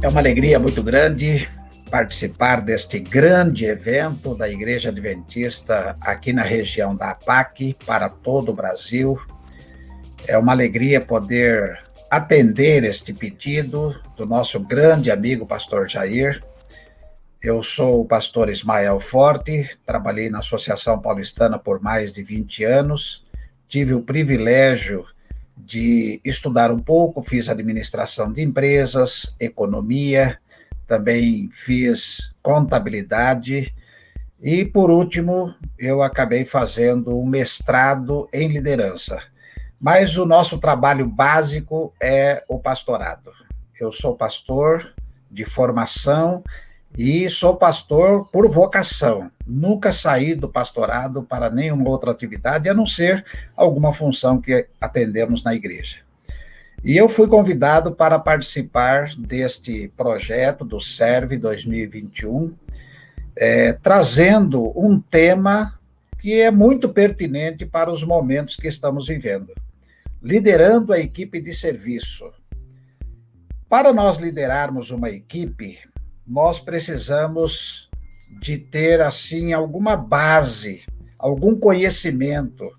É uma alegria muito grande participar deste grande evento da Igreja Adventista aqui na região da APAC, para todo o Brasil. É uma alegria poder atender este pedido do nosso grande amigo pastor Jair. Eu sou o pastor Ismael Forte, trabalhei na Associação Paulistana por mais de 20 anos, tive o privilégio de estudar um pouco, fiz administração de empresas, economia, também fiz contabilidade e, por último, eu acabei fazendo um mestrado em liderança. Mas o nosso trabalho básico é o pastorado. Eu sou pastor de formação e sou pastor por vocação. Nunca saí do pastorado para nenhuma outra atividade, a não ser alguma função que atendemos na igreja. E eu fui convidado para participar deste projeto do Serve 2021, trazendo um tema que é muito pertinente para os momentos que estamos vivendo. Liderando a equipe de serviço. Para nós liderarmos uma equipe, nós precisamos de ter, assim, alguma base, algum conhecimento.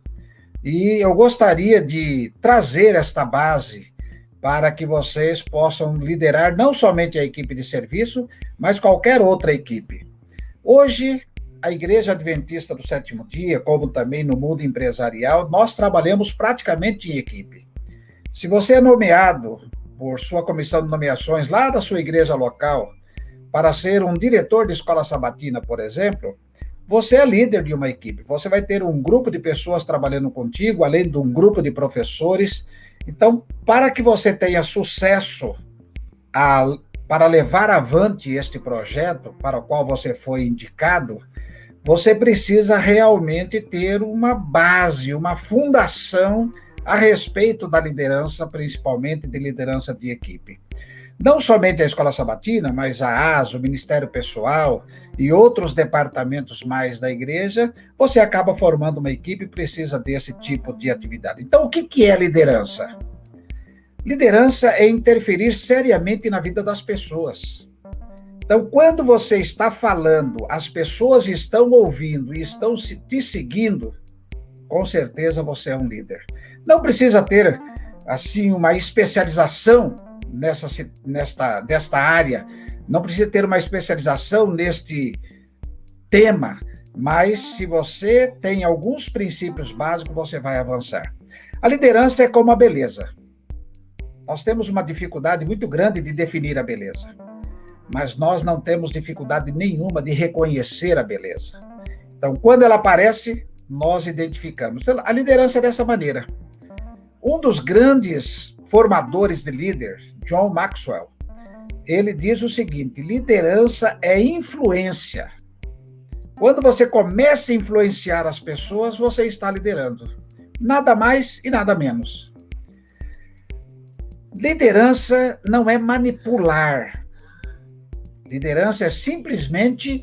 E eu gostaria de trazer esta base para que vocês possam liderar não somente a equipe de serviço, mas qualquer outra equipe. Hoje, a Igreja Adventista do Sétimo Dia, como também no mundo empresarial, nós trabalhamos praticamente em equipe. Se você é nomeado por sua comissão de nomeações lá da sua igreja local, para ser um diretor de escola sabatina, por exemplo, você é líder de uma equipe. Você vai ter um grupo de pessoas trabalhando contigo, além de um grupo de professores. Então, para que você tenha sucesso para levar avante este projeto para o qual você foi indicado, você precisa realmente ter uma base, uma fundação a respeito da liderança, principalmente de liderança de equipe. Não somente a Escola Sabatina, mas a ASA, o Ministério Pessoal e outros departamentos mais da igreja, você acaba formando uma equipe e precisa desse tipo de atividade. Então, o que é liderança? Liderança é interferir seriamente na vida das pessoas. Então, quando você está falando, as pessoas estão ouvindo e estão te seguindo, com certeza você é um líder. Não precisa ter, assim, uma especialização nesta área, não precisa ter uma especialização neste tema, mas se você tem alguns princípios básicos, você vai avançar. A liderança é como a beleza. Nós temos uma dificuldade muito grande de definir a beleza, mas nós não temos dificuldade nenhuma de reconhecer a beleza. Então, quando ela aparece, nós identificamos. Então, a liderança é dessa maneira. Um dos grandes formadores de líder, John Maxwell, ele diz o seguinte: liderança é influência. Quando você começa a influenciar as pessoas, você está liderando. Nada mais e nada menos. Liderança não é manipular. Liderança é simplesmente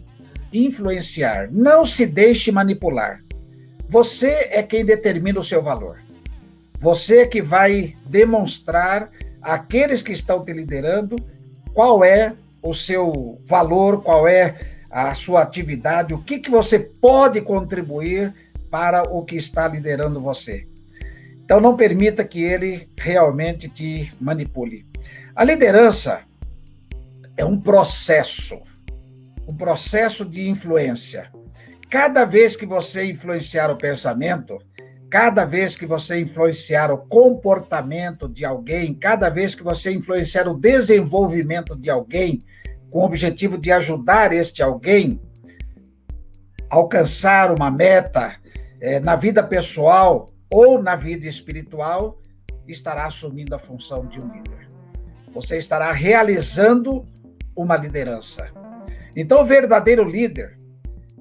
influenciar. Não se deixe manipular. Você é quem determina o seu valor. Você é que vai demonstrar àqueles que estão te liderando qual é o seu valor, qual é a sua atividade, o que você pode contribuir para o que está liderando você. Então, não permita que ele realmente te manipule. A liderança é um processo de influência. Cada vez que você influenciar o pensamento, cada vez que você influenciar o comportamento de alguém, cada vez que você influenciar o desenvolvimento de alguém, com o objetivo de ajudar este alguém a alcançar uma meta na vida pessoal ou na vida espiritual, estará assumindo a função de um líder. Você estará realizando uma liderança. Então, o verdadeiro líder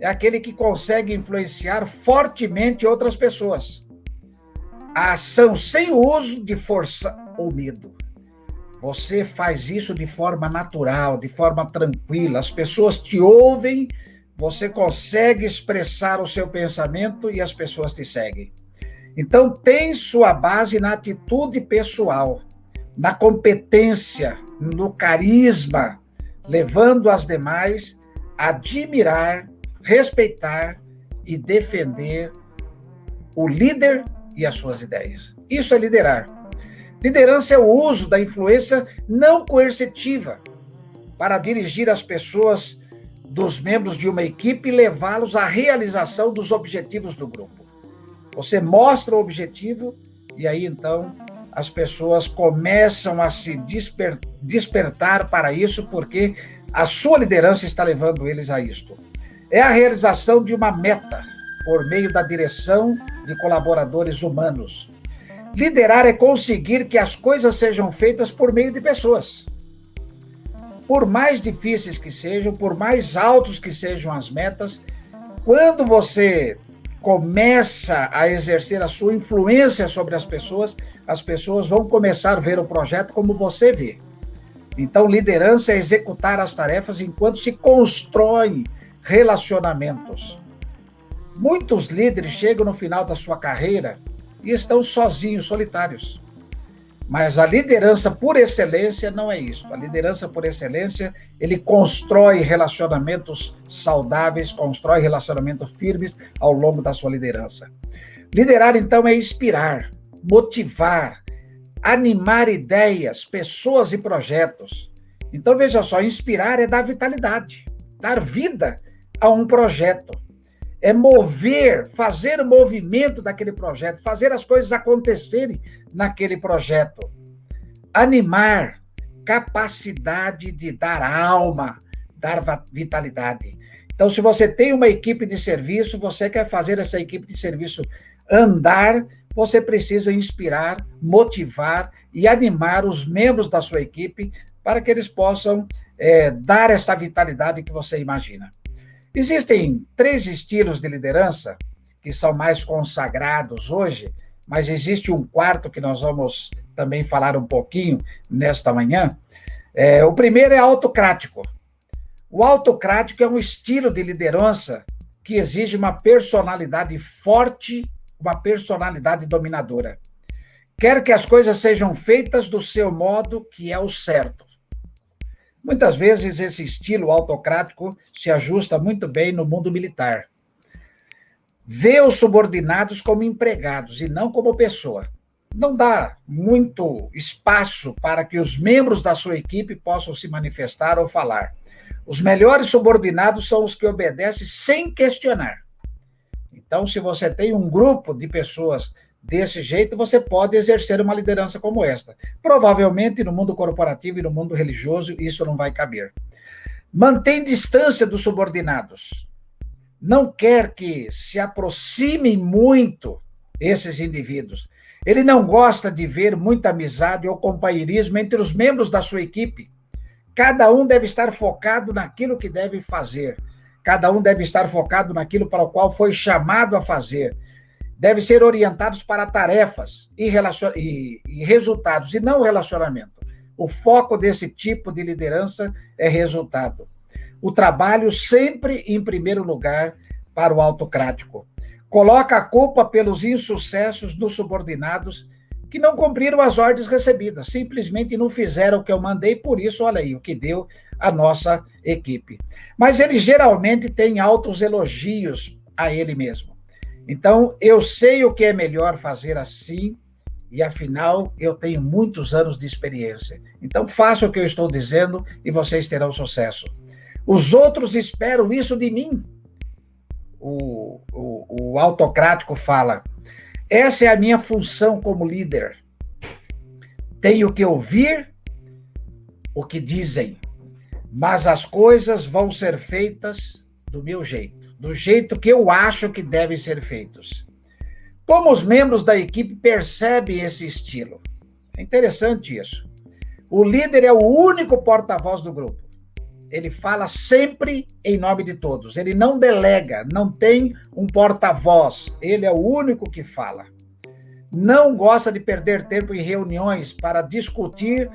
é aquele que consegue influenciar fortemente outras pessoas. A ação sem o uso de força ou medo. Você faz isso de forma natural, de forma tranquila. As pessoas te ouvem, você consegue expressar o seu pensamento e as pessoas te seguem. Então, tem sua base na atitude pessoal. na competência, no carisma, levando as demais a admirar, respeitar e defender o líder e as suas ideias. Isso é liderar. Liderança é o uso da influência não coercitiva para dirigir as pessoas dos membros de uma equipe e levá-los à realização dos objetivos do grupo. Você mostra o objetivo e aí, então, as pessoas começam a se despertar para isso, porque a sua liderança está levando eles a isto. É a realização de uma meta por meio da direção de colaboradores humanos. Liderar é conseguir que as coisas sejam feitas por meio de pessoas. Por mais difíceis que sejam, por mais altos que sejam as metas, quando você começa a exercer a sua influência sobre as pessoas vão começar a ver o projeto como você vê. Então, liderança é executar as tarefas enquanto se constroem relacionamentos. Muitos líderes chegam no final da sua carreira e estão sozinhos, solitários. Mas a liderança por excelência não é isso. A liderança por excelência, ele constrói relacionamentos saudáveis, constrói relacionamentos firmes ao longo da sua liderança. Liderar, então, é inspirar, motivar, animar ideias, pessoas e projetos. Então, veja só, inspirar é dar vitalidade, dar vida a um projeto. É mover, fazer o movimento daquele projeto, fazer as coisas acontecerem naquele projeto. Animar, capacidade de dar alma, dar vitalidade. Então, se você tem uma equipe de serviço, você quer fazer essa equipe de serviço andar, você precisa inspirar, motivar e animar os membros da sua equipe para que eles possam dar essa vitalidade que você imagina. Existem 3 estilos de liderança que são mais consagrados hoje, mas existe um 4º que nós vamos também falar um pouquinho nesta manhã. O primeiro é autocrático. O autocrático é um estilo de liderança que exige uma personalidade forte, uma personalidade dominadora. Quer que as coisas sejam feitas do seu modo, que é o certo. Muitas vezes esse estilo autocrático se ajusta muito bem no mundo militar. Vê os subordinados como empregados e não como pessoa. Não dá muito espaço para que os membros da sua equipe possam se manifestar ou falar. Os melhores subordinados são os que obedecem sem questionar. Então, se você tem um grupo de pessoas desse jeito, você pode exercer uma liderança como esta. Provavelmente, no mundo corporativo e no mundo religioso, isso não vai caber. Mantém distância dos subordinados. Não quer que se aproximem muito esses indivíduos. Ele não gosta de ver muita amizade ou companheirismo entre os membros da sua equipe. Cada um deve estar focado naquilo que deve fazer. Cada um deve estar focado naquilo para o qual foi chamado a fazer. Devem ser orientados para tarefas e resultados, e não relacionamento. O foco desse tipo de liderança é resultado. O trabalho sempre em primeiro lugar para o autocrático. Coloca a culpa pelos insucessos dos subordinados que não cumpriram as ordens recebidas, simplesmente não fizeram o que eu mandei, por isso, olha aí, o que deu a nossa equipe. Mas ele geralmente tem altos elogios a ele mesmo. Então, eu sei o que é melhor fazer assim, e afinal, eu tenho muitos anos de experiência. Então, faça o que eu estou dizendo e vocês terão sucesso. Os outros esperam isso de mim. O autocrático fala, essa é a minha função como líder. Tenho que ouvir o que dizem, mas as coisas vão ser feitas do meu jeito. Do jeito que eu acho que devem ser feitos. Como os membros da equipe percebem esse estilo? É interessante isso. O líder é o único porta-voz do grupo. Ele fala sempre em nome de todos. Ele não delega, não tem um porta-voz. Ele é o único que fala. Não gosta de perder tempo em reuniões para discutir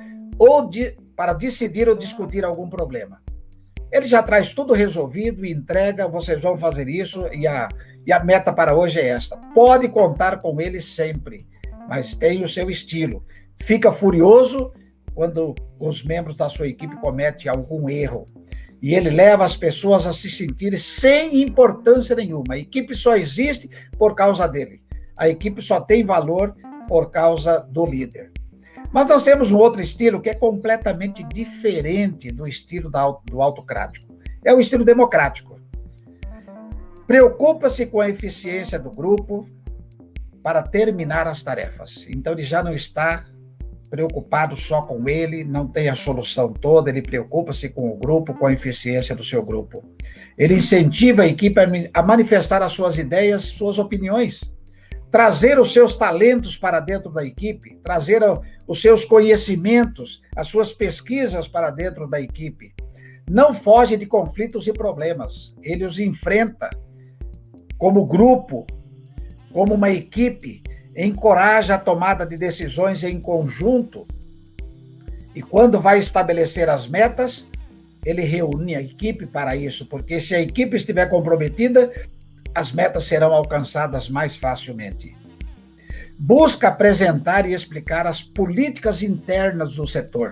para decidir ou discutir algum problema. Ele já traz tudo resolvido e entrega, vocês vão fazer isso e a meta para hoje é esta. Pode contar com ele sempre, mas tem o seu estilo. fica furioso quando os membros da sua equipe cometem algum erro. E ele leva as pessoas a se sentirem sem importância nenhuma. A equipe só existe por causa dele. A equipe só tem valor por causa do líder. Mas nós temos um outro estilo que é completamente diferente do estilo do autocrático. É o estilo democrático. Preocupa-se com a eficiência do grupo para terminar as tarefas. Então, ele já não está preocupado só com ele, não tem a solução toda, ele preocupa-se com o grupo, com a eficiência do seu grupo. Ele incentiva a equipe a manifestar as suas ideias, suas opiniões, trazer os seus talentos para dentro da equipe, trazer os seus conhecimentos, as suas pesquisas para dentro da equipe. Não foge de conflitos e problemas, ele os enfrenta como grupo, como uma equipe, encoraja a tomada de decisões em conjunto e quando vai estabelecer as metas, ele reúne a equipe para isso, porque se a equipe estiver comprometida, as metas serão alcançadas mais facilmente. Busca apresentar e explicar as políticas internas do setor.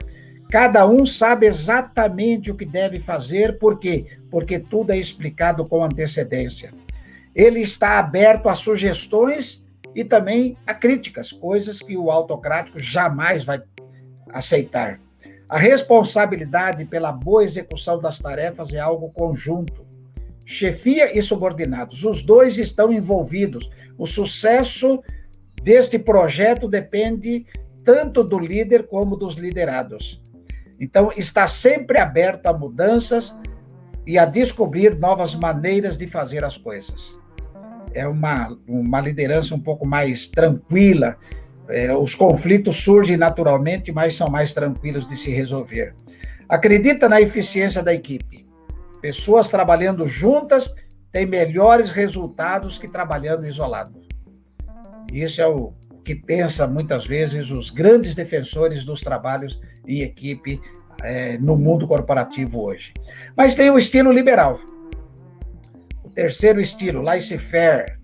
Cada um sabe exatamente o que deve fazer, por quê? Porque tudo é explicado com antecedência. Ele está aberto a sugestões e também a críticas, coisas que o autocrático jamais vai aceitar. A responsabilidade pela boa execução das tarefas é algo conjunto. Chefia e subordinados, os dois estão envolvidos. O sucesso deste projeto depende tanto do líder como dos liderados. Então, está sempre aberto a mudanças e a descobrir novas maneiras de fazer as coisas. É uma liderança um pouco mais tranquila, os conflitos surgem naturalmente, mas são mais tranquilos de se resolver. Acredita na eficiência da equipe. Pessoas trabalhando juntas têm melhores resultados que trabalhando isolado. Isso é o que pensa muitas vezes os grandes defensores dos trabalhos em equipe no mundo corporativo hoje. Mas tem o estilo liberal. Terceiro estilo, laissez-faire,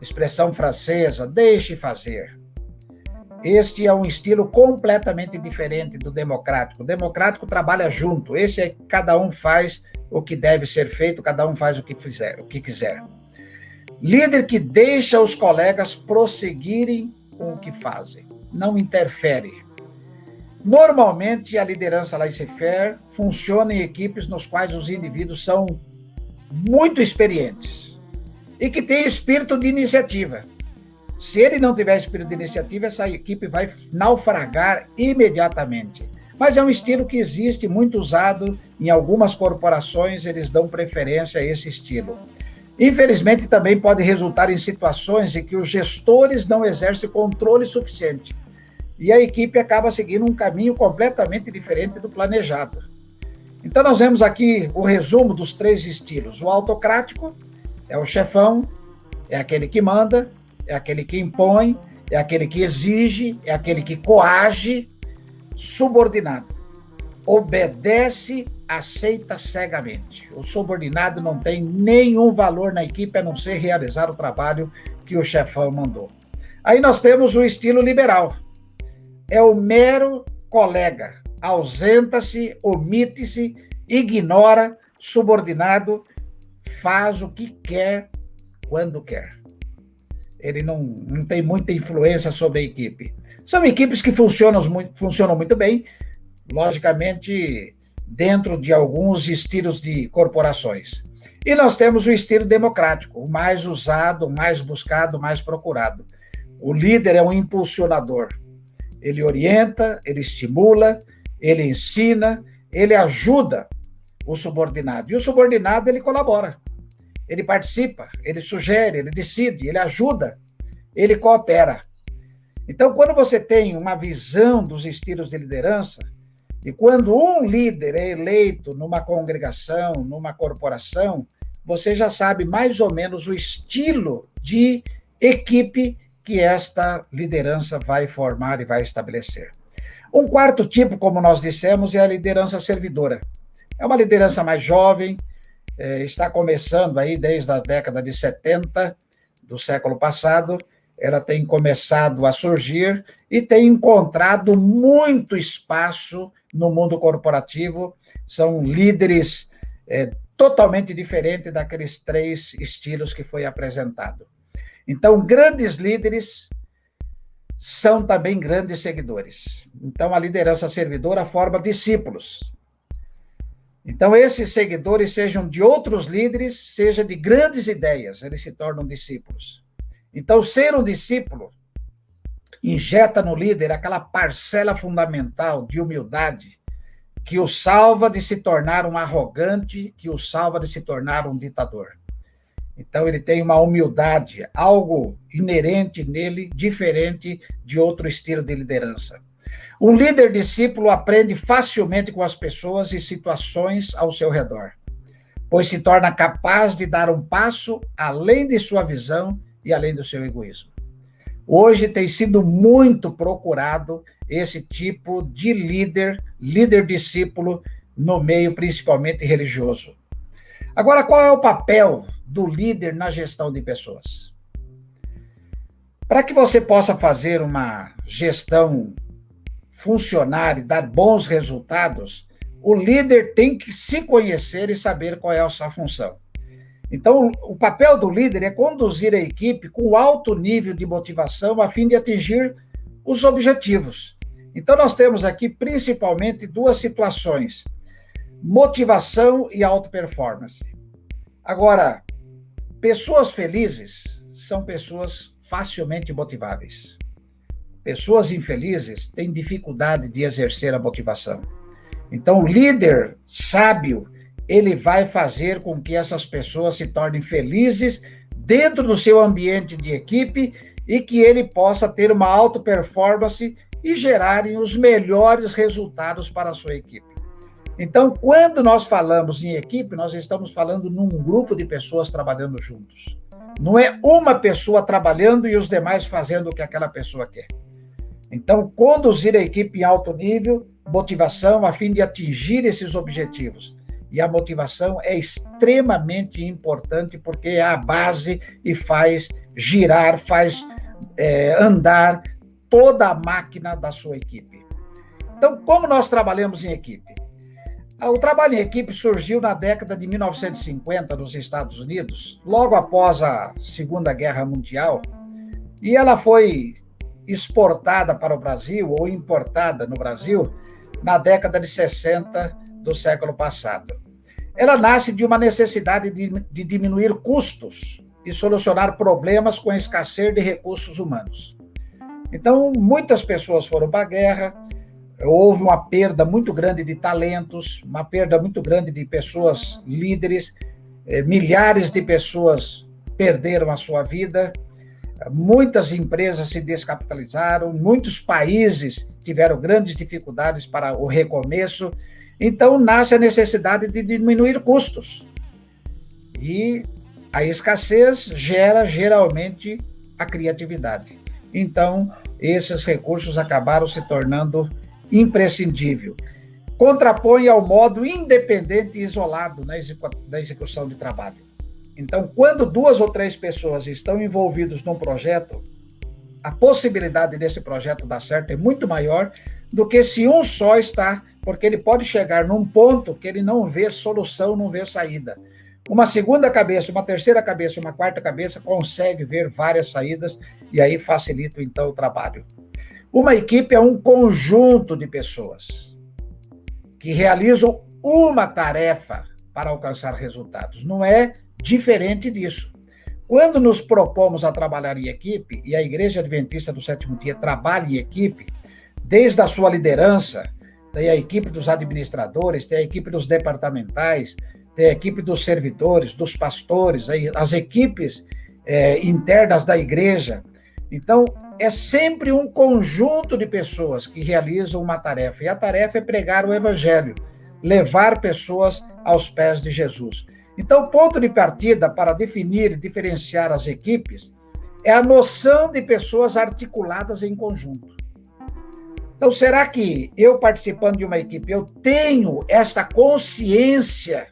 expressão francesa, deixe fazer. Este é um estilo completamente diferente do democrático. O democrático trabalha junto, esse é cada um faz o que deve ser feito, cada um faz o que quiser. Líder que deixa os colegas prosseguirem com o que fazem, não interfere. Normalmente, a liderança laissez-faire funciona em equipes nos quais os indivíduos são muito experientes e que tem espírito de iniciativa. Se ele não tiver espírito de iniciativa, essa equipe vai naufragar imediatamente. Mas é um estilo que existe, muito usado em algumas corporações, eles dão preferência a esse estilo. Infelizmente, também pode resultar em situações em que os gestores não exercem controle suficiente e a equipe acaba seguindo um caminho completamente diferente do planejado. Então, nós vemos aqui o resumo dos três estilos. O autocrático é o chefão, é aquele que manda, é aquele que impõe, é aquele que exige, é aquele que coage. Subordinado, obedece, aceita cegamente. O subordinado não tem nenhum valor na equipe, a não ser realizar o trabalho que o chefão mandou. Aí nós temos o estilo liberal. É o mero colega. Ausenta-se, omite-se, ignora, subordinado, faz o que quer, quando quer. Ele não tem muita influência sobre a equipe. São equipes que funcionam muito bem, logicamente, dentro de alguns estilos de corporações. E nós temos o estilo democrático, o mais usado, o mais buscado, o mais procurado. O líder é um impulsionador. Ele orienta, ele estimula, ele ensina, ele ajuda o subordinado. E o subordinado, ele colabora, ele participa, ele sugere, ele decide, ele ajuda, ele coopera. Então, quando você tem uma visão dos estilos de liderança, e quando um líder é eleito numa congregação, numa corporação, você já sabe mais ou menos o estilo de equipe que esta liderança vai formar e vai estabelecer. Um quarto tipo, como nós dissemos, é a liderança servidora. É uma liderança mais jovem, está começando aí desde a década de 70 do século passado, ela tem começado a surgir e tem encontrado muito espaço no mundo corporativo. São líderes totalmente diferentes daqueles 3 estilos que foi apresentado. Então, grandes líderes são também grandes seguidores. Então, a liderança servidora forma discípulos. Então, esses seguidores, sejam de outros líderes, seja de grandes ideias, eles se tornam discípulos. Então, ser um discípulo injeta no líder aquela parcela fundamental de humildade que o salva de se tornar um arrogante, que o salva de se tornar um ditador. Então, ele tem uma humildade, algo inerente nele, diferente de outro estilo de liderança. Um líder discípulo aprende facilmente com as pessoas e situações ao seu redor, pois se torna capaz de dar um passo além de sua visão e além do seu egoísmo. Hoje tem sido muito procurado esse tipo de líder discípulo, no meio principalmente religioso. Agora, qual é o papel do líder na gestão de pessoas? Para que você possa fazer uma gestão funcionar e dar bons resultados, o líder tem que se conhecer e saber qual é a sua função. Então, o papel do líder é conduzir a equipe com alto nível de motivação a fim de atingir os objetivos. Então, nós temos aqui principalmente 2 situações: motivação e alta performance. Agora, pessoas felizes são pessoas facilmente motiváveis. Pessoas infelizes têm dificuldade de exercer a motivação. Então, o líder sábio, ele vai fazer com que essas pessoas se tornem felizes dentro do seu ambiente de equipe e que ele possa ter uma alta performance e gerarem os melhores resultados para a sua equipe. Então, quando nós falamos em equipe, nós estamos falando num grupo de pessoas trabalhando juntos. Não é uma pessoa trabalhando e os demais fazendo o que aquela pessoa quer. Então, conduzir a equipe em alto nível, motivação a fim de atingir esses objetivos. E a motivação é extremamente importante porque é a base e faz girar, faz andar toda a máquina da sua equipe. Então, como nós trabalhamos em equipe? O trabalho em equipe surgiu na década de 1950 nos Estados Unidos, logo após a Segunda Guerra Mundial, e ela foi exportada para o Brasil, ou importada no Brasil, na década de 60 do século passado. Ela nasce de uma necessidade de diminuir custos e solucionar problemas com a escassez de recursos humanos. Então, muitas pessoas foram para a guerra, houve uma perda muito grande de talentos, uma perda muito grande de pessoas líderes, milhares de pessoas perderam a sua vida, muitas empresas se descapitalizaram, muitos países tiveram grandes dificuldades para o recomeço. Então, nasce a necessidade de diminuir custos. E a escassez gera, geralmente, a criatividade. Então, esses recursos acabaram se tornando imprescindível. Contrapõe ao modo independente e isolado na execução de trabalho. Então, quando 2 ou 3 pessoas estão envolvidas num projeto, a possibilidade desse projeto dar certo é muito maior do que se um só está, porque ele pode chegar num ponto que ele não vê solução, não vê saída. Uma segunda cabeça, uma terceira cabeça, uma quarta cabeça consegue ver várias saídas e aí facilita, então, o trabalho. Uma equipe é um conjunto de pessoas que realizam uma tarefa para alcançar resultados. Não é diferente disso. Quando nos propomos a trabalhar em equipe, e a Igreja Adventista do Sétimo Dia trabalha em equipe, desde a sua liderança, tem a equipe dos administradores, tem a equipe dos departamentais, tem a equipe dos servidores, dos pastores, as equipes internas da igreja. Então, é sempre um conjunto de pessoas que realizam uma tarefa, e a tarefa é pregar o evangelho, levar pessoas aos pés de Jesus. Então, o ponto de partida para definir e diferenciar as equipes é a noção de pessoas articuladas em conjunto. Então, será que eu, participando de uma equipe, eu tenho esta consciência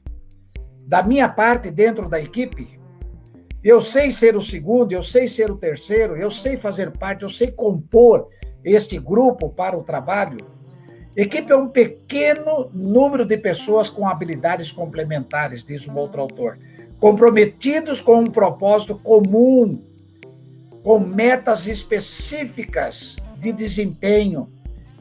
da minha parte dentro da equipe? Eu sei ser o segundo, eu sei ser o terceiro, eu sei fazer parte, eu sei compor este grupo para o trabalho. Equipe é um pequeno número de pessoas com habilidades complementares, diz um outro autor, comprometidos com um propósito comum, com metas específicas de desempenho.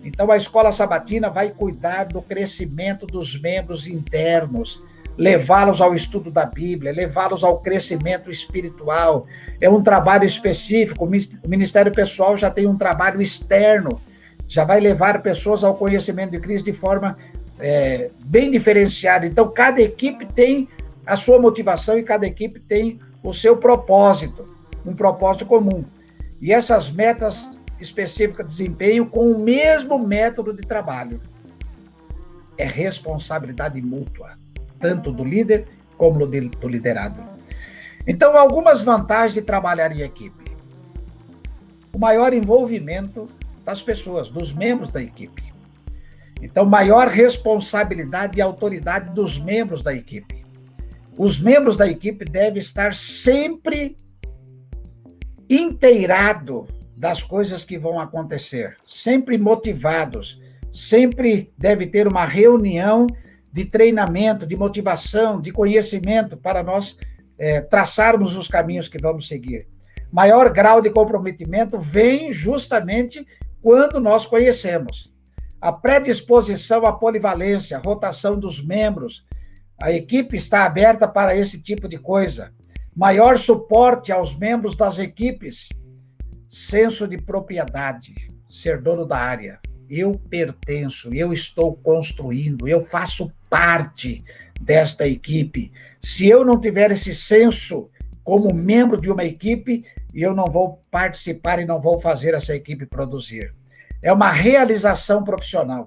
Então, a escola sabatina vai cuidar do crescimento dos membros internos, levá-los ao estudo da Bíblia, levá-los ao crescimento espiritual. É um trabalho específico. O Ministério Pessoal já tem um trabalho externo, já vai levar pessoas ao conhecimento de Cristo de forma bem diferenciada. Então, cada equipe tem a sua motivação e cada equipe tem o seu propósito, um propósito comum. E essas metas específicas de desempenho com o mesmo método de trabalho. É responsabilidade mútua, tanto do líder como do liderado. Então, algumas vantagens de trabalhar em equipe. O maior envolvimento das pessoas, dos membros da equipe. Então, maior responsabilidade e autoridade dos membros da equipe. Os membros da equipe devem estar sempre inteirados das coisas que vão acontecer, sempre motivados, sempre deve ter uma reunião de treinamento, de motivação, de conhecimento para nós traçarmos os caminhos que vamos seguir. Maior grau de comprometimento vem justamente quando nós conhecemos. A predisposição à polivalência, a rotação dos membros, a equipe está aberta para esse tipo de coisa. Maior suporte aos membros das equipes, senso de propriedade, ser dono da área. Eu pertenço, eu estou construindo, eu faço parte desta equipe. Se eu não tiver esse senso como membro de uma equipe, eu não vou participar e não vou fazer essa equipe produzir. É uma realização profissional.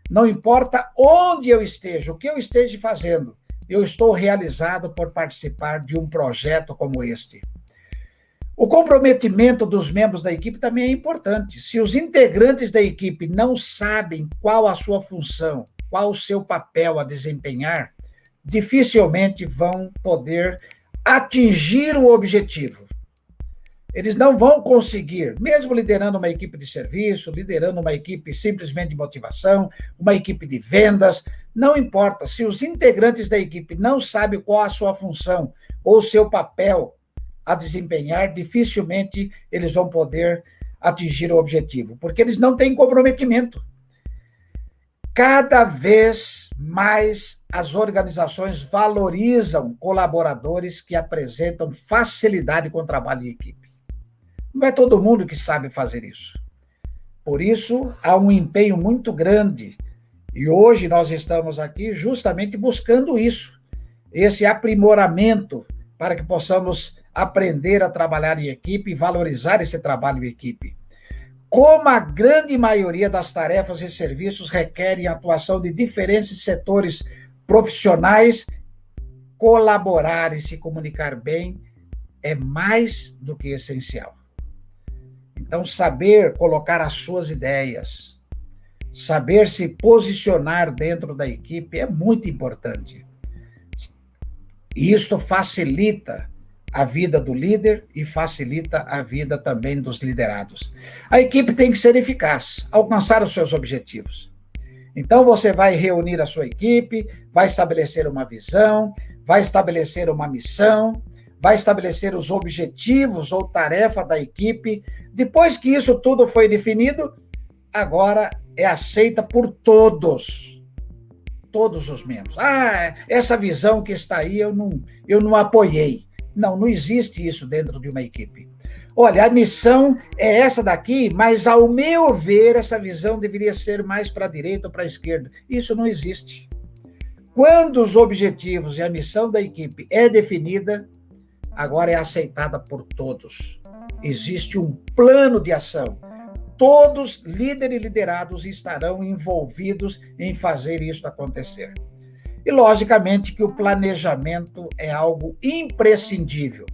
Não importa onde eu esteja, o que eu esteja fazendo, eu estou realizado por participar de um projeto como este. O comprometimento dos membros da equipe também é importante. Se os integrantes da equipe não sabem qual a sua função, qual o seu papel a desempenhar, dificilmente vão poder atingir o objetivo. Eles não vão conseguir, mesmo liderando uma equipe de serviço, liderando uma equipe simplesmente de motivação, uma equipe de vendas, não importa. Se os integrantes da equipe não sabem qual a sua função ou o seu papel a desempenhar, dificilmente eles vão poder atingir o objetivo, porque eles não têm comprometimento. Cada vez mais as organizações valorizam colaboradores que apresentam facilidade com o trabalho em equipe. Não é todo mundo que sabe fazer isso. Por isso, há um empenho muito grande. E hoje nós estamos aqui justamente buscando isso, esse aprimoramento, para que possamos aprender a trabalhar em equipe e valorizar esse trabalho em equipe. Como a grande maioria das tarefas e serviços requerem a atuação de diferentes setores profissionais, colaborar e se comunicar bem é mais do que essencial. Então, saber colocar as suas ideias, saber se posicionar dentro da equipe é muito importante. E isto facilita a vida do líder e facilita a vida também dos liderados. A equipe tem que ser eficaz, alcançar os seus objetivos. Então, você vai reunir a sua equipe, vai estabelecer uma visão, vai estabelecer uma missão, vai estabelecer os objetivos ou tarefa da equipe. Depois que isso tudo foi definido, agora é aceita por todos os membros. Essa visão que está aí eu não apoiei. Não existe isso dentro de uma equipe. Olha, a missão é essa daqui, mas ao meu ver, essa visão deveria ser mais para a direita ou para a esquerda. Isso não existe. Quando os objetivos e a missão da equipe é definida, agora é aceitada por todos. Existe um plano de ação. Todos, líderes e liderados, estarão envolvidos em fazer isso acontecer. E, logicamente, que o planejamento é algo imprescindível.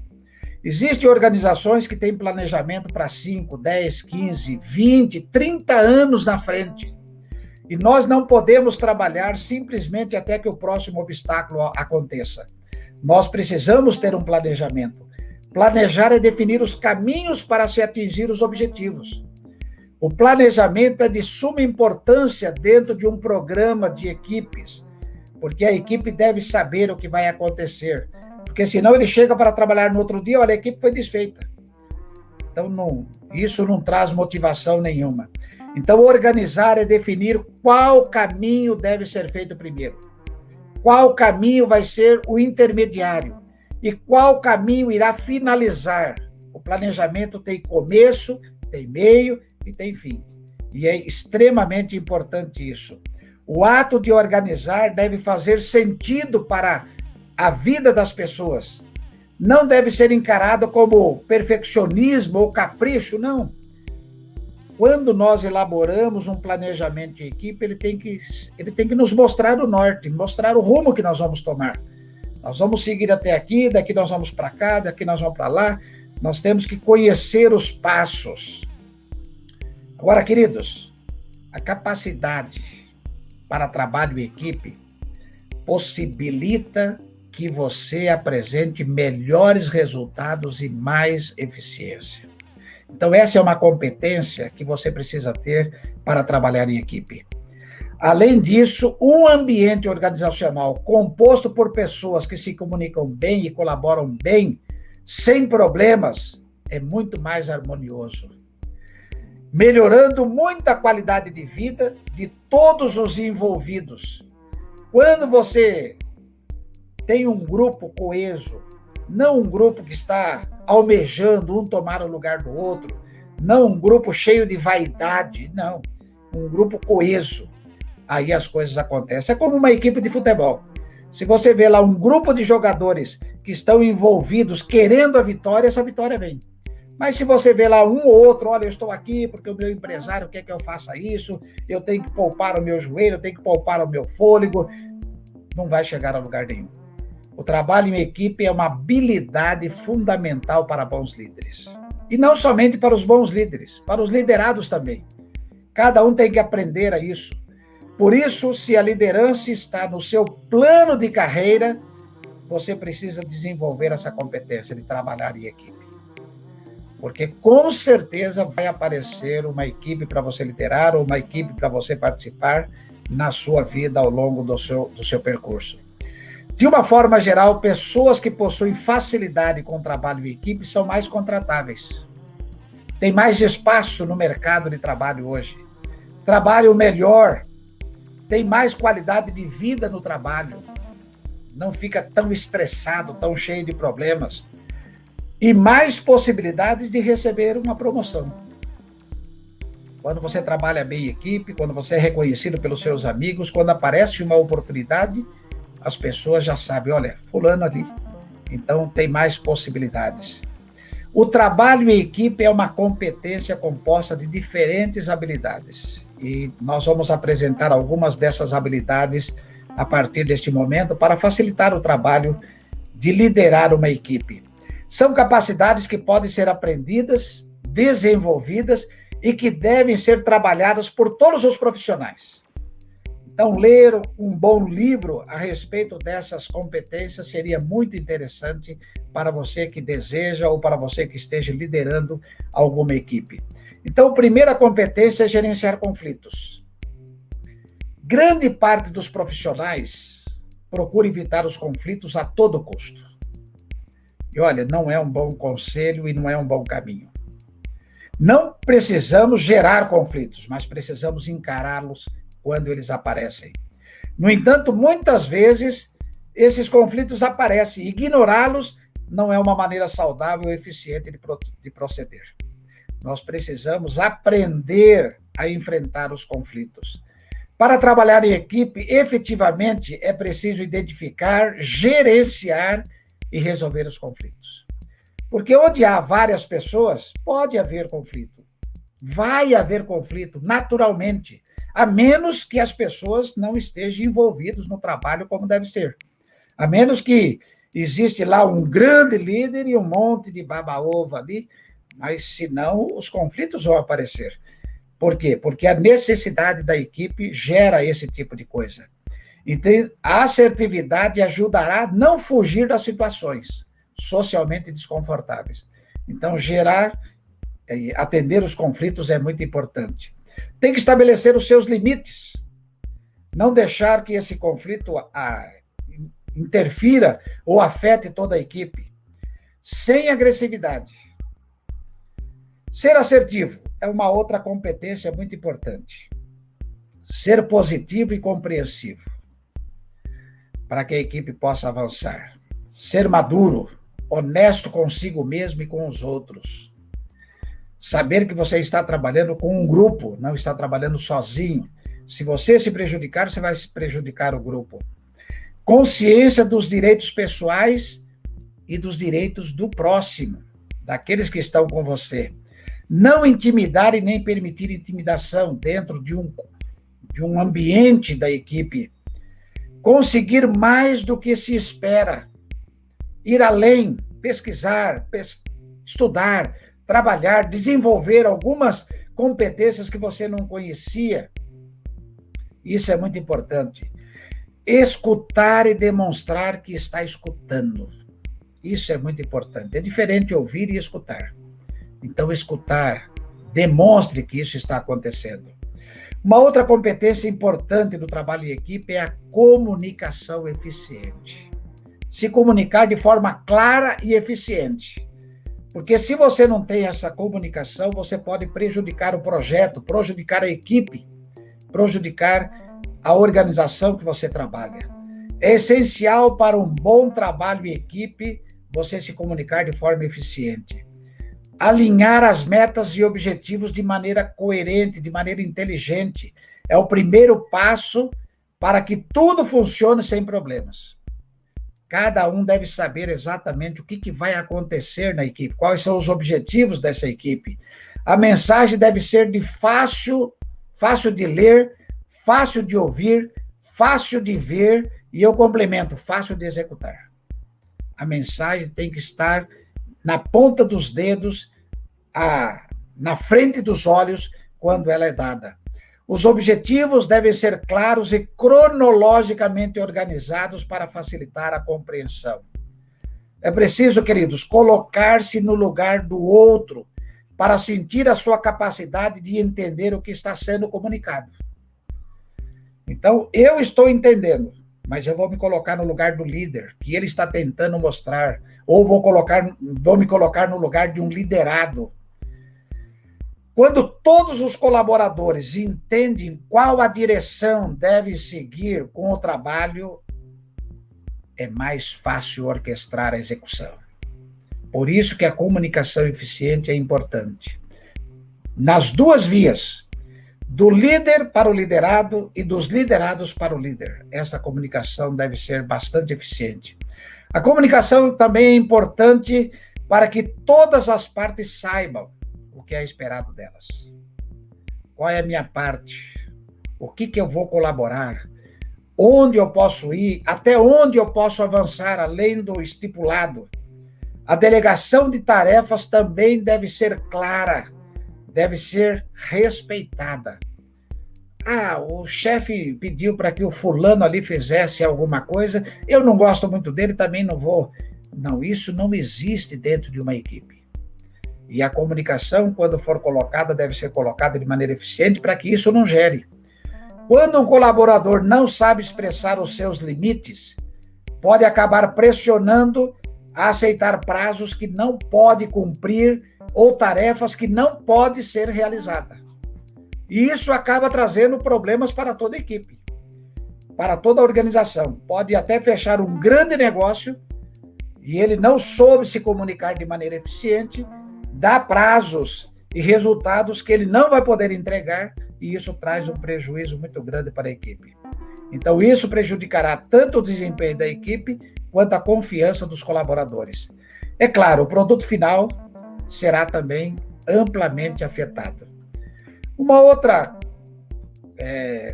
Existem organizações que têm planejamento para 5, 10, 15, 20, 30 anos na frente. E nós não podemos trabalhar simplesmente até que o próximo obstáculo aconteça. Nós precisamos ter um planejamento. Planejar é definir os caminhos para se atingir os objetivos. O planejamento é de suma importância dentro de um programa de equipes, porque a equipe deve saber o que vai acontecer, porque senão ele chega para trabalhar no outro dia, olha, a equipe foi desfeita. Então, isso não traz motivação nenhuma. Então, organizar é definir qual caminho deve ser feito primeiro, qual caminho vai ser o intermediário e qual caminho irá finalizar. O planejamento tem começo, tem meio e tem fim. E é extremamente importante isso. O ato de organizar deve fazer sentido para a vida das pessoas. Não deve ser encarado como perfeccionismo ou capricho, não. Quando nós elaboramos um planejamento de equipe, ele tem que nos mostrar o norte, mostrar o rumo que nós vamos tomar. Nós vamos seguir até aqui, daqui nós vamos para cá, daqui nós vamos para lá. Nós temos que conhecer os passos. Agora, queridos, a capacidade para trabalho em equipe possibilita que você apresente melhores resultados e mais eficiência. Então, essa é uma competência que você precisa ter para trabalhar em equipe. Além disso, um ambiente organizacional composto por pessoas que se comunicam bem e colaboram bem, sem problemas, é muito mais harmonioso, melhorando muito a qualidade de vida de todos os envolvidos. Quando você tem um grupo coeso, não um grupo que está almejando um tomar o lugar do outro, não um grupo cheio de vaidade, não, um grupo coeso, aí as coisas acontecem. É como uma equipe de futebol. Se você vê lá um grupo de jogadores que estão envolvidos querendo a vitória, essa vitória vem. Mas se você vê lá um ou outro, olha, eu estou aqui porque o meu empresário quer que eu faça isso, eu tenho que poupar o meu joelho, eu tenho que poupar o meu fôlego, não vai chegar a lugar nenhum. O trabalho em equipe é uma habilidade fundamental para bons líderes. E não somente para os bons líderes, para os liderados também. Cada um tem que aprender a isso. Por isso, se a liderança está no seu plano de carreira, você precisa desenvolver essa competência de trabalhar em equipe. Porque com certeza vai aparecer uma equipe para você liderar ou uma equipe para você participar na sua vida ao longo do seu percurso. De uma forma geral, pessoas que possuem facilidade com o trabalho em equipe são mais contratáveis. Tem mais espaço no mercado de trabalho hoje. Trabalham melhor, tem mais qualidade de vida no trabalho. Não fica tão estressado, tão cheio de problemas. E mais possibilidades de receber uma promoção. Quando você trabalha bem em equipe, quando você é reconhecido pelos seus amigos, quando aparece uma oportunidade, as pessoas já sabem, olha, fulano ali, então tem mais possibilidades. O trabalho em equipe é uma competência composta de diferentes habilidades. E nós vamos apresentar algumas dessas habilidades a partir deste momento para facilitar o trabalho de liderar uma equipe. São capacidades que podem ser aprendidas, desenvolvidas e que devem ser trabalhadas por todos os profissionais. Então, ler um bom livro a respeito dessas competências seria muito interessante para você que deseja ou para você que esteja liderando alguma equipe. Então, a primeira competência é gerenciar conflitos. Grande parte dos profissionais procura evitar os conflitos a todo custo. E olha, não é um bom conselho e não é um bom caminho. Não precisamos gerar conflitos, mas precisamos encará-los quando eles aparecem. No entanto, muitas vezes, esses conflitos aparecem. Ignorá-los não é uma maneira saudável e eficiente de proceder. Nós precisamos aprender a enfrentar os conflitos. Para trabalhar em equipe, efetivamente, é preciso identificar, gerenciar e resolver os conflitos. Porque onde há várias pessoas, pode haver conflito. Vai haver conflito, naturalmente, a menos que as pessoas não estejam envolvidas no trabalho como deve ser. A menos que existe lá um grande líder e um monte de baba-ovo ali, mas senão os conflitos vão aparecer. Por quê? Porque a necessidade da equipe gera esse tipo de coisa. Então, a assertividade ajudará a não fugir das situações, socialmente desconfortáveis. Então, atender os conflitos é muito importante. Tem que estabelecer os seus limites, não deixar que esse conflito interfira ou afete toda a equipe, sem agressividade. Ser assertivo é uma outra competência muito importante. Ser positivo e compreensivo, para que a equipe possa avançar. Ser maduro, honesto consigo mesmo e com os outros. Saber que você está trabalhando com um grupo, não está trabalhando sozinho. Se você se prejudicar, você vai prejudicar o grupo. Consciência dos direitos pessoais e dos direitos do próximo, daqueles que estão com você. Não intimidar e nem permitir intimidação dentro de um ambiente da equipe. Conseguir mais do que se espera. Ir além, pesquisar, estudar, trabalhar, desenvolver algumas competências que você não conhecia. Isso é muito importante. Escutar e demonstrar que está escutando. Isso é muito importante. É diferente ouvir e escutar. Então, escutar, demonstre que isso está acontecendo. Uma outra competência importante do trabalho em equipe é a comunicação eficiente. Se comunicar de forma clara e eficiente. Porque se você não tem essa comunicação, você pode prejudicar o projeto, prejudicar a equipe, prejudicar a organização que você trabalha. É essencial para um bom trabalho em equipe você se comunicar de forma eficiente. Alinhar as metas e objetivos de maneira coerente, de maneira inteligente. É o primeiro passo para que tudo funcione sem problemas. Cada um deve saber exatamente o que vai acontecer na equipe, quais são os objetivos dessa equipe. A mensagem deve ser fácil de ler, fácil de ouvir, fácil de ver, e eu complemento, fácil de executar. A mensagem tem que estar na ponta dos dedos, na frente dos olhos, quando ela é dada. Os objetivos devem ser claros e cronologicamente organizados para facilitar a compreensão. É preciso, queridos, colocar-se no lugar do outro para sentir a sua capacidade de entender o que está sendo comunicado. Então, eu estou entendendo, mas eu vou me colocar no lugar do líder, que ele está tentando mostrar, ou vou me colocar no lugar de um liderado. Quando todos os colaboradores entendem qual a direção deve seguir com o trabalho, é mais fácil orquestrar a execução. Por isso que a comunicação eficiente é importante. Nas duas vias, do líder para o liderado e dos liderados para o líder. Essa comunicação deve ser bastante eficiente. A comunicação também é importante para que todas as partes saibam o que é esperado delas. Qual é a minha parte? O que eu vou colaborar? Onde eu posso ir? Até onde eu posso avançar além do estipulado? A delegação de tarefas também deve ser clara, deve ser respeitada. O chefe pediu para que o fulano ali fizesse alguma coisa, eu não gosto muito dele, também não vou. Não, isso não existe dentro de uma equipe. E a comunicação, quando for colocada, deve ser colocada de maneira eficiente para que isso não gere. Quando um colaborador não sabe expressar os seus limites, pode acabar pressionando a aceitar prazos que não pode cumprir ou tarefas que não pode ser realizada. E isso acaba trazendo problemas para toda a equipe, para toda a organização. Pode até fechar um grande negócio e ele não soube se comunicar de maneira eficiente, dá prazos e resultados que ele não vai poder entregar, e isso traz um prejuízo muito grande para a equipe. Então, isso prejudicará tanto o desempenho da equipe quanto a confiança dos colaboradores. É claro, o produto final será também amplamente afetado. Uma outra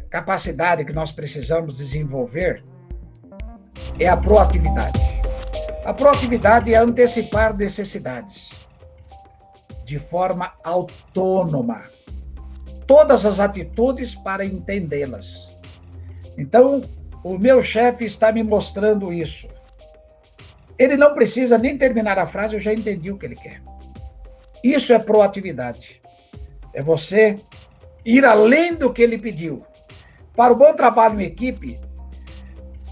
capacidade que nós precisamos desenvolver é a proatividade. A proatividade é antecipar necessidades de forma autônoma, todas as atitudes para entendê-las. Então, o meu chefe está me mostrando isso. Ele não precisa nem terminar a frase, eu já entendi o que ele quer. Isso é proatividade. É você ir além do que ele pediu. Para o bom trabalho em equipe,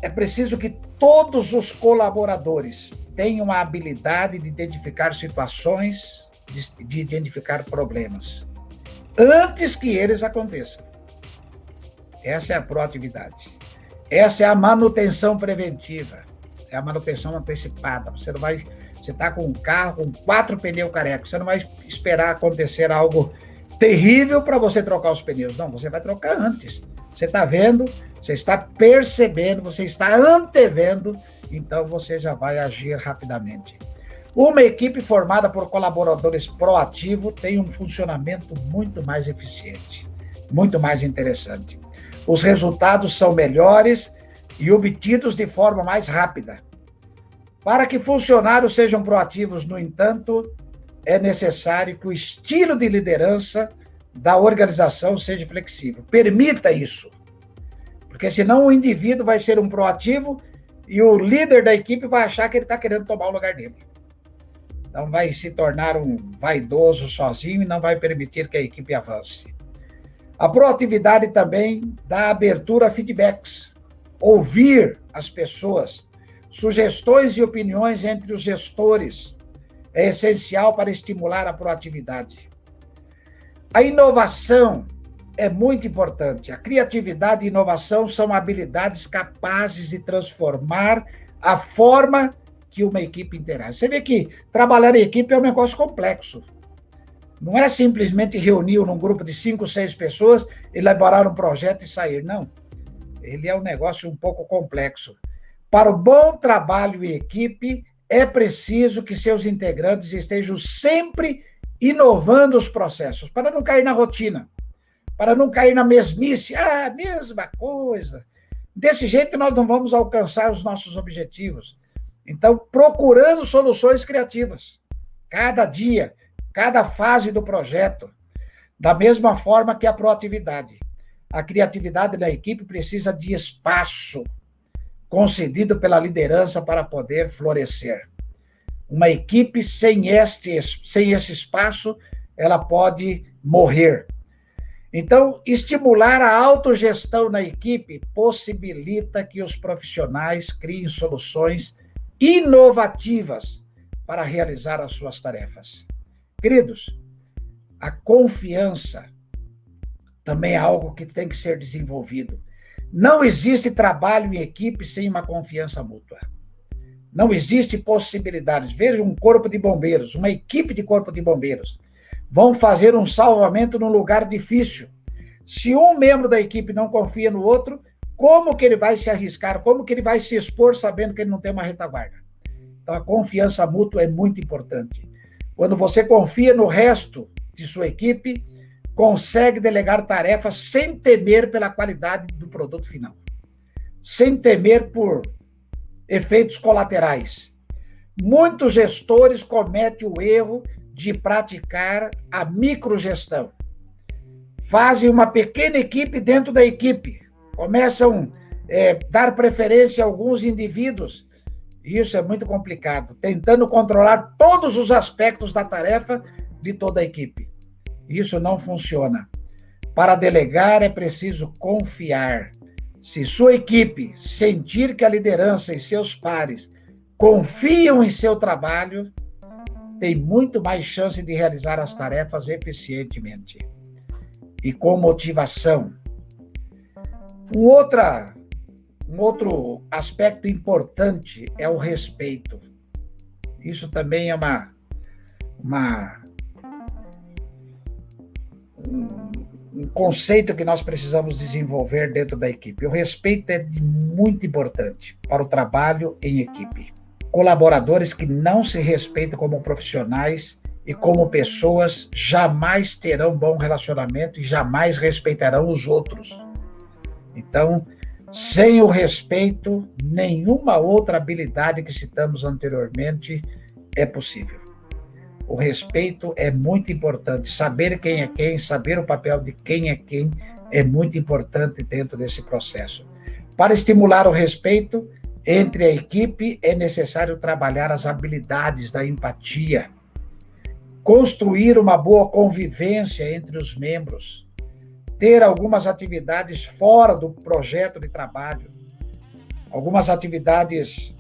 é preciso que todos os colaboradores tenham a habilidade de identificar situações, de identificar problemas, antes que eles aconteçam. Essa é a proatividade. Essa é a manutenção preventiva. É a manutenção antecipada. Você está com um carro com 4 pneus carecos. Você não vai esperar acontecer algo terrível para você trocar os pneus. Não, você vai trocar antes. Você está vendo, você está percebendo, você está antevendo, então você já vai agir rapidamente. Uma equipe formada por colaboradores proativos tem um funcionamento muito mais eficiente, muito mais interessante. Os resultados são melhores e obtidos de forma mais rápida. Para que funcionários sejam proativos, no entanto, é necessário que o estilo de liderança da organização seja flexível. Permita isso, porque senão o indivíduo vai ser um proativo e o líder da equipe vai achar que ele está querendo tomar o lugar dele. Então vai se tornar um vaidoso sozinho e não vai permitir que a equipe avance. A proatividade também dá abertura a feedbacks, ouvir as pessoas, sugestões e opiniões entre os gestores é essencial para estimular a proatividade. A inovação é muito importante. A criatividade e inovação são habilidades capazes de transformar a forma que uma equipe interage. Você vê que trabalhar em equipe é um negócio complexo. Não é simplesmente reunir num grupo de 5, 6 pessoas, elaborar um projeto e sair. Não. Ele é um negócio um pouco complexo. Para o bom trabalho em equipe, é preciso que seus integrantes estejam sempre inovando os processos, para não cair na rotina, para não cair na mesmice, mesma coisa. Desse jeito, nós não vamos alcançar os nossos objetivos. Então, procurando soluções criativas, cada dia, cada fase do projeto, da mesma forma que a proatividade. A criatividade da equipe precisa de espaço concedido pela liderança para poder florescer. Uma equipe sem esse espaço, ela pode morrer. Então, estimular a autogestão na equipe possibilita que os profissionais criem soluções inovativas para realizar as suas tarefas. Queridos, a confiança também é algo que tem que ser desenvolvido. Não existe trabalho em equipe sem uma confiança mútua. Não existe possibilidades. Veja um corpo de bombeiros, uma equipe de corpo de bombeiros. Vão fazer um salvamento num lugar difícil. Se um membro da equipe não confia no outro, como que ele vai se arriscar? Como que ele vai se expor sabendo que ele não tem uma retaguarda? Então, a confiança mútua é muito importante. Quando você confia no resto de sua equipe, consegue delegar tarefas sem temer pela qualidade do produto final, sem temer por efeitos colaterais. Muitos gestores cometem o erro de praticar a microgestão. Fazem uma pequena equipe dentro da equipe, começam a dar preferência a alguns indivíduos. Isso é muito complicado, tentando controlar todos os aspectos da tarefa de toda a equipe. Isso não funciona. Para delegar é preciso confiar. Se sua equipe sentir que a liderança e seus pares confiam em seu trabalho, tem muito mais chance de realizar as tarefas eficientemente e com motivação. Um outro aspecto importante é o respeito. Isso também é um conceito que nós precisamos desenvolver dentro da equipe. O respeito é muito importante para o trabalho em equipe. Colaboradores que não se respeitam como profissionais e como pessoas jamais terão bom relacionamento e jamais respeitarão os outros. Então, sem o respeito, nenhuma outra habilidade que citamos anteriormente é possível. O respeito é muito importante. Saber quem é quem, saber o papel de quem é muito importante dentro desse processo. Para estimular o respeito, Entre a equipe é necessário trabalhar as habilidades da empatia, construir uma boa convivência entre os membros, ter algumas atividades fora do projeto de trabalho, algumas atividades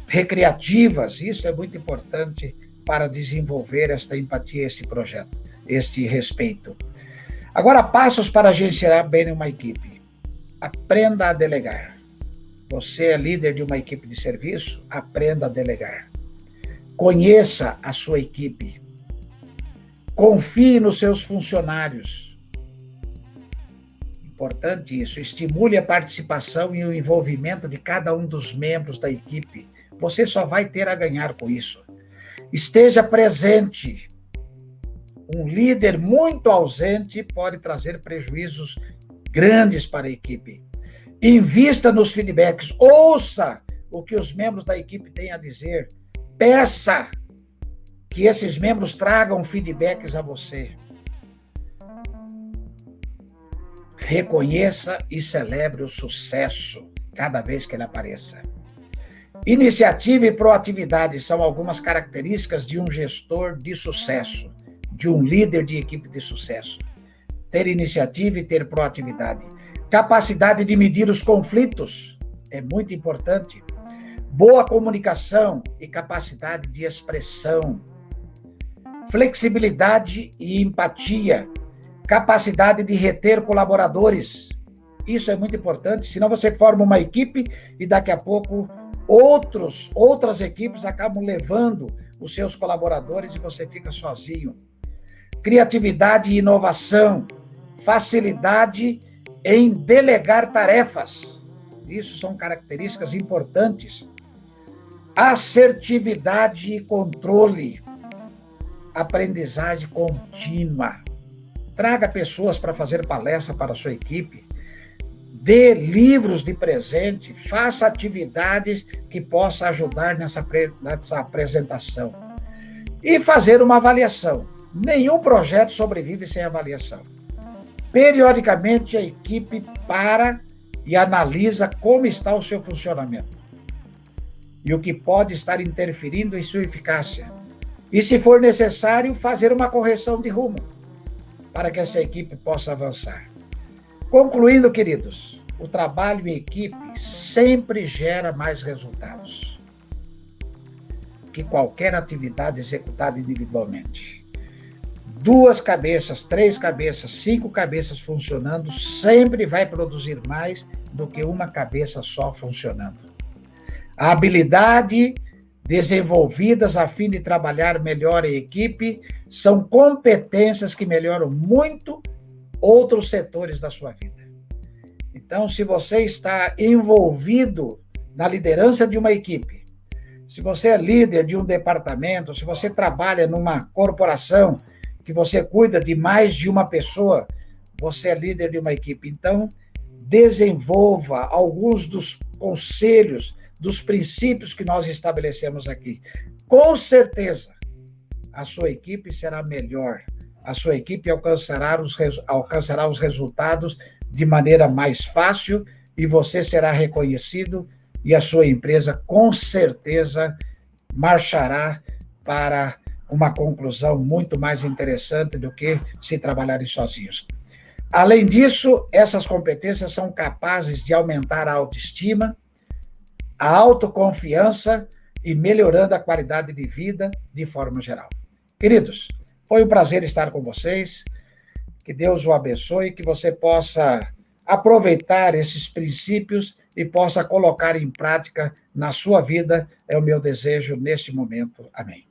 recreativas. Isso é muito importante para desenvolver esta empatia, este projeto, este respeito. Agora, passos para gerenciar bem uma equipe. Aprenda a delegar. Você é líder de uma equipe de serviço, aprenda a delegar. Conheça a sua equipe. Confie nos seus funcionários. Importante isso. Estimule a participação e o envolvimento de cada um dos membros da equipe. Você só vai ter a ganhar com isso. Esteja presente. Um líder muito ausente pode trazer prejuízos grandes para a equipe. Invista nos feedbacks. Ouça o que os membros da equipe têm a dizer. Peça que esses membros tragam feedbacks a você. Reconheça e celebre o sucesso cada vez que ele apareça. Iniciativa e proatividade são algumas características de um gestor de sucesso, de um líder de equipe de sucesso. Ter iniciativa e ter proatividade. Capacidade de medir os conflitos é muito importante. Boa comunicação e capacidade de expressão. Flexibilidade e empatia. Capacidade de reter colaboradores. Isso é muito importante, senão você forma uma equipe e daqui a pouco outras equipes acabam levando os seus colaboradores e você fica sozinho. Criatividade e inovação. Facilidade em delegar tarefas. Isso são características importantes. Assertividade e controle. Aprendizagem contínua. Traga pessoas para fazer palestra para a sua equipe. Dê livros de presente. Faça atividades que possam ajudar nessa apresentação. E fazer uma avaliação. Nenhum projeto sobrevive sem avaliação. Periodicamente, a equipe para e analisa como está o seu funcionamento e o que pode estar interferindo em sua eficácia. E, se for necessário, fazer uma correção de rumo para que essa equipe possa avançar. Concluindo, queridos, o trabalho em equipe sempre gera mais resultados que qualquer atividade executada individualmente. 2 cabeças, 3 cabeças, 5 cabeças funcionando sempre vai produzir mais do que uma cabeça só funcionando. A habilidade desenvolvidas a fim de trabalhar melhor em equipe são competências que melhoram muito outros setores da sua vida. Então, se você está envolvido na liderança de uma equipe, se você é líder de um departamento, se você trabalha numa corporação que você cuida de mais de uma pessoa, você é líder de uma equipe. Então, desenvolva alguns dos conselhos, dos princípios que nós estabelecemos aqui. Com certeza, a sua equipe será melhor. A sua equipe alcançará os resultados de maneira mais fácil e você será reconhecido e a sua empresa, com certeza, marchará para uma conclusão muito mais interessante do que se trabalharem sozinhos. Além disso, essas competências são capazes de aumentar a autoestima, a autoconfiança e melhorando a qualidade de vida de forma geral. Queridos, foi um prazer estar com vocês. Que Deus o abençoe, que você possa aproveitar esses princípios e possa colocar em prática na sua vida. É o meu desejo neste momento. Amém.